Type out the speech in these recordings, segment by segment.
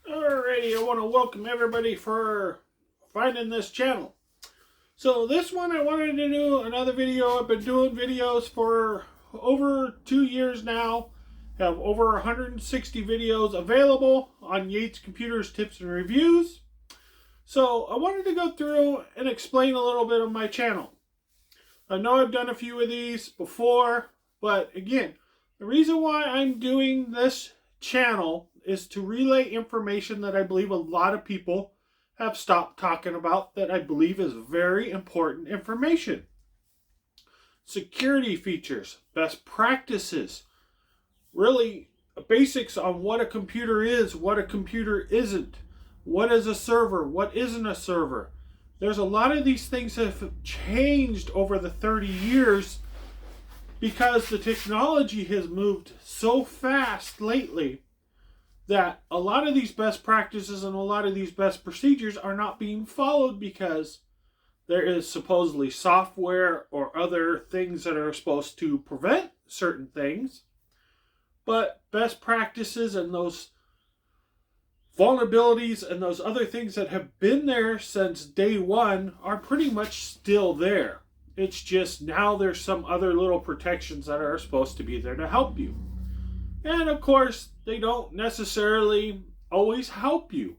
Alrighty, I want to welcome everybody for finding this channel. So this one I wanted to do another video. I've been doing videos for over 2 years now. Have over 160 videos available on Yates Computers Tips and Reviews. So I wanted to go through and explain a little bit of my channel. I know I've done a few of these before, but again, the reason why I'm doing this channel is to relay information that I believe a lot of people have stopped talking about, that I believe is very important information. Security features, best practices, really basics on what a computer is, what a computer isn't, what is a server, what isn't a server. There's a lot of these things that have changed over the 30 years because the technology has moved so fast lately that a lot of these best practices and a lot of these best procedures are not being followed because there is supposedly software or other things that are supposed to prevent certain things. But best practices and those vulnerabilities and those other things that have been there since day one are pretty much still there. It's just now there's some other little protections that are supposed to be there to help you. And of course, they don't necessarily always help you,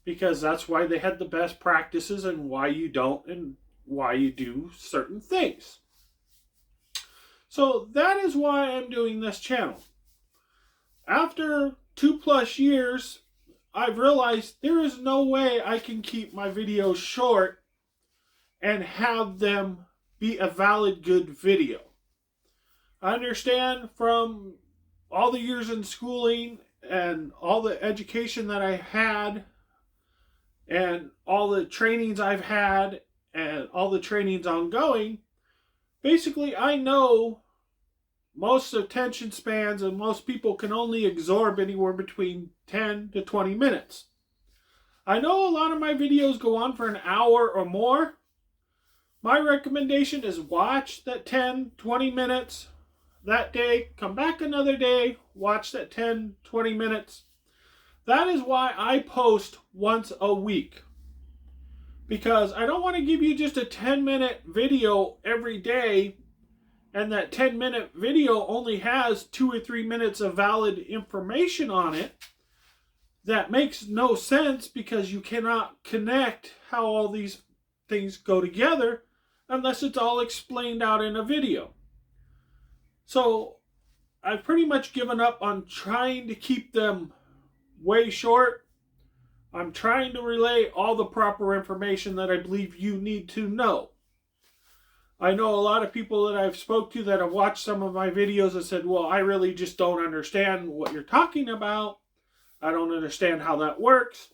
because that's why they had the best practices and why you don't and why you do certain things. So that is why I'm doing this channel. After 2+ years, I've realized there is no way I can keep my videos short and have them be a valid, good video. I understand from all the years in schooling and all the education that I had and all the trainings I've had and all the trainings ongoing, basically I know most attention spans and most people can only absorb anywhere between 10 to 20 minutes. I know a lot of my videos go on for an hour or more. My recommendation is watch that 10, 20 minutes that day, come back another day, watch that 10, 20 minutes. That is why I post once a week. Because I don't want to give you just a 10-minute video every day, and that 10-minute video only has 2 or 3 minutes of valid information on it. That makes no sense, because you cannot connect how all these things go together unless it's all explained out in a video. So I've pretty much given up on trying to keep them way short. I'm trying to relay all the proper information that I believe you need to know. I know a lot of people that I've spoke to that have watched some of my videos and said, well, I really just don't understand what you're talking about. I don't understand how that works.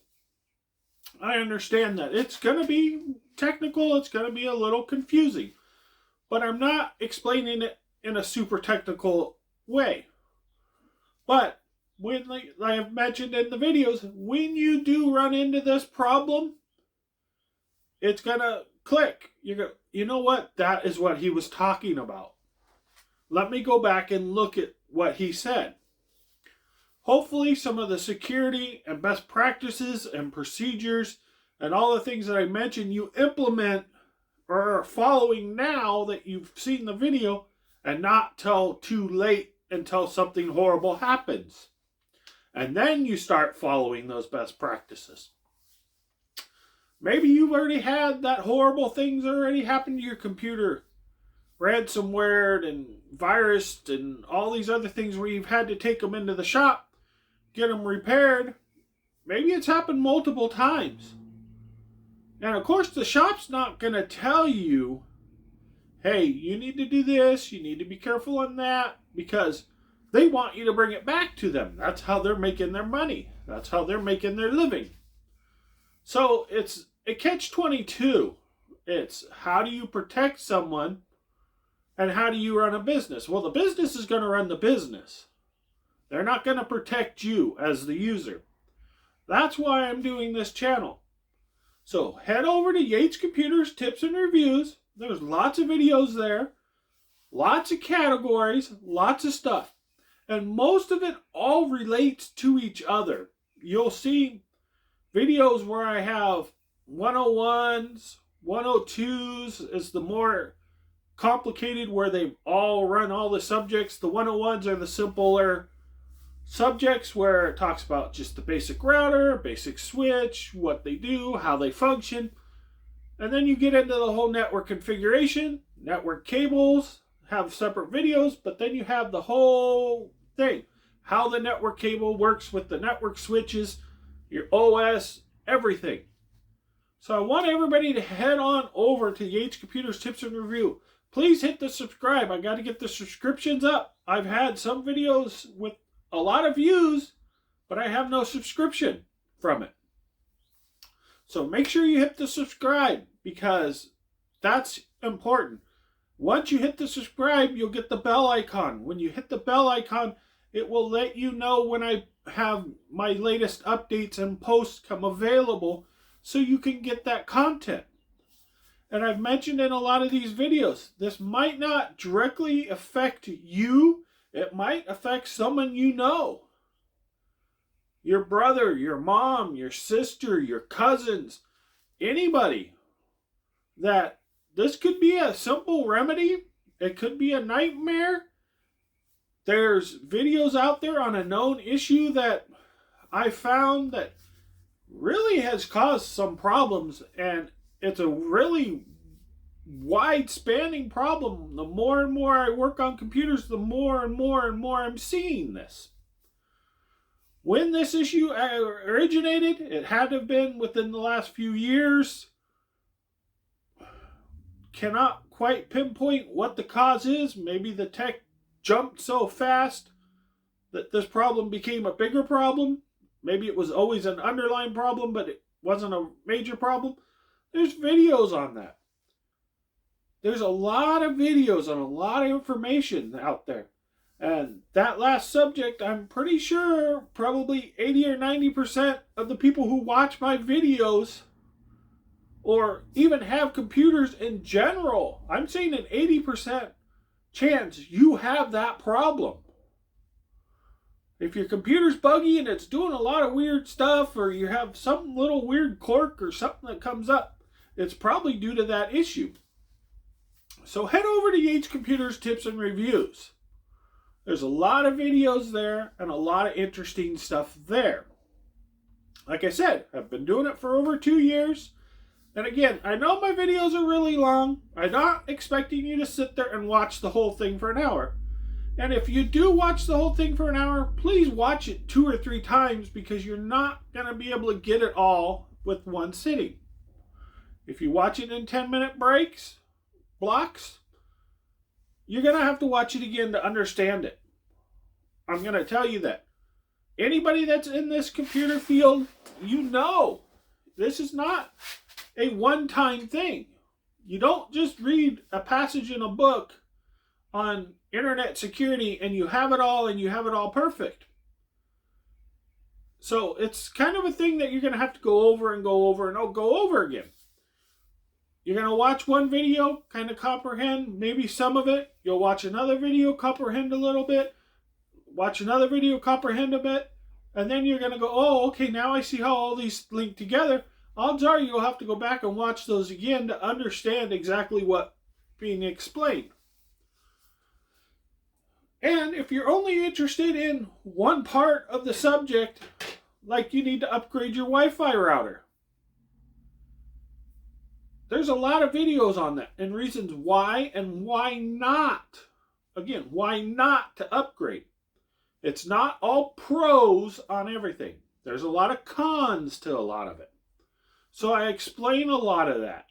I understand that it's going to be technical. It's going to be a little confusing. But I'm not explaining it in a super technical way. But when, like I've mentioned in the videos, when you do run into this problem, it's going to click. You know what? That is what he was talking about. Let me go back and look at what he said. Hopefully some of the security and best practices and procedures and all the things that I mentioned you implement or are following now that you've seen the video, and not till too late until something horrible happens. And then you start following those best practices. Maybe you've already had that horrible things already happen to your computer. Ransomware and virus and all these other things where you've had to take them into the shop, get them repaired. Maybe it's happened multiple times. And of course the shop's not going to tell you, hey, you need to do this, you need to be careful on that, because they want you to bring it back to them. That's how they're making their money. That's how they're making their living. So it's a catch-22. It's how do you protect someone and how do you run a business? Well, the business is going to run the business. They're not going to protect you as the user. That's why I'm doing this channel. So head over to Yates Computers Tips and Reviews. There's lots of videos there, lots of categories, lots of stuff. And most of it all relates to each other. You'll see videos where I have 101s, 102s is the more complicated, where they all run all the subjects. The 101s are the simpler subjects where it talks about just the basic router, basic switch, what they do, how they function. And then you get into the whole network configuration, network cables, have separate videos, but then you have the whole thing. How the network cable works with the network switches, your OS, everything. So I want everybody to head on over to Yates Computers Tips and Review. Please hit the subscribe. I got to get the subscriptions up. I've had some videos with a lot of views, but I have no subscription from it. So make sure you hit the subscribe, because that's important. Once you hit the subscribe, you'll get the bell icon. When you hit the bell icon, it will let you know when I have my latest updates and posts come available, so you can get that content. And I've mentioned in a lot of these videos, this might not directly affect you. It might affect someone you know. Your brother, your mom, your sister, your cousins, anybody. That this could be a simple remedy. It could be a nightmare. There's videos out there on a known issue that I found that really has caused some problems, and it's a really wide-spanning problem. The more and more I work on computers, the more and more I'm seeing this. When this issue originated, it had to have been within the last few years. Cannot quite pinpoint what the cause is. Maybe the tech jumped so fast that this problem became a bigger problem. Maybe it was always an underlying problem, but it wasn't a major problem. There's videos on that. There's a lot of videos and a lot of information out there. And that last subject, I'm pretty sure probably 80 or 90% of the people who watch my videos or even have computers in general, I'm saying an 80% chance you have that problem. If your computer's buggy and it's doing a lot of weird stuff, or you have some little weird quirk or something that comes up, it's probably due to that issue. So head over to Yates Computers Tips and Reviews. There's a lot of videos there and a lot of interesting stuff there. Like I said, I've been doing it for over 2 years. And again, I know my videos are really long. I'm not expecting you to sit there and watch the whole thing for an hour. And if you do watch the whole thing for an hour, please watch it 2 or 3 times, because you're not going to be able to get it all with one sitting. If you watch it in 10-minute blocks, you're going to have to watch it again to understand it. I'm going to tell you that. Anybody that's in this computer field, you know this is not a one-time thing. You don't just read a passage in a book on internet security and you have it all perfect. So it's kind of a thing that you're going to have to go over again. You're going to watch one video, kind of comprehend maybe some of it. You'll watch another video, comprehend a little bit. Watch another video, comprehend a bit. And then you're going to go, oh, okay, now I see how all these link together. Odds are you'll have to go back and watch those again to understand exactly what's being explained. And if you're only interested in one part of the subject, like you need to upgrade your Wi-Fi router, there's a lot of videos on that and reasons why and why not. Again, why not to upgrade. It's not all pros on everything. There's a lot of cons to a lot of it. So I explain a lot of that.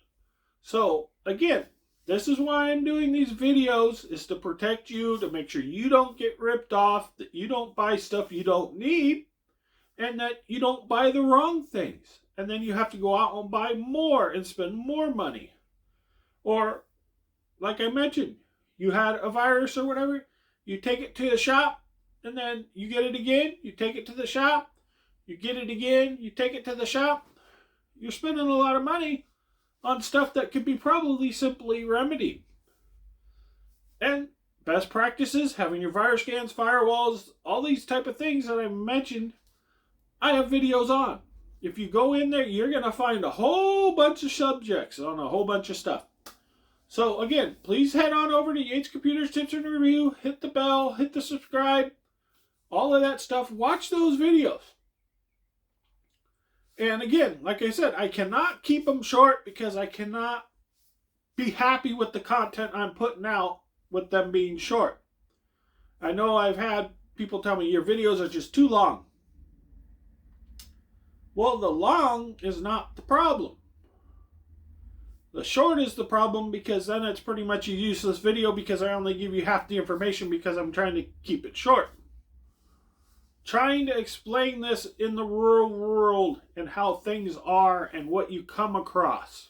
So again, this is why I'm doing these videos, is to protect you, to make sure you don't get ripped off, that you don't buy stuff you don't need, and that you don't buy the wrong things. And then you have to go out and buy more and spend more money. Or, like I mentioned, you had a virus or whatever, you take it to the shop, and then you get it again, you take it to the shop, you get it again, you take it to the shop. You're spending a lot of money on stuff that could be probably simply remedied. And best practices, having your virus scans, firewalls, all these type of things that I mentioned, I have videos on. if you go in there, you're going to find a whole bunch of subjects on a whole bunch of stuff. So again, please head on over to Yates Computers Tips and Review, hit the bell, hit the subscribe, all of that stuff. Watch those videos. And again, like I said, I cannot keep them short because I cannot be happy with the content I'm putting out with them being short. I know I've had people tell me your videos are just too long. Well, the long is not the problem. The short is the problem, because then it's pretty much a useless video because I only give you half the information because I'm trying to keep it short. Trying to explain this in the real world and how things are and what you come across.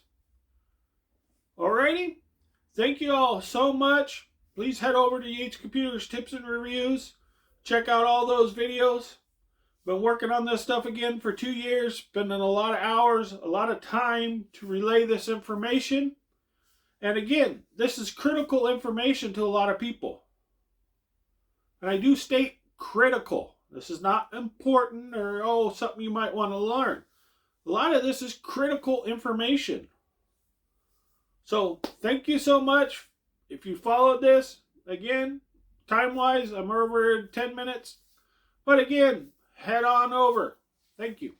Alrighty? Thank you all so much. Please head over to Yates Computers Tips and Reviews. Check out all those videos. Been working on this stuff again for 2 years. Spending a lot of hours, a lot of time to relay this information. And again, this is critical information to a lot of people. And I do state critical. This is not important or, something you might want to learn. A lot of this is critical information. So, thank you so much. If you followed this, again, time-wise, I'm over 10 minutes. But again, head on over. Thank you.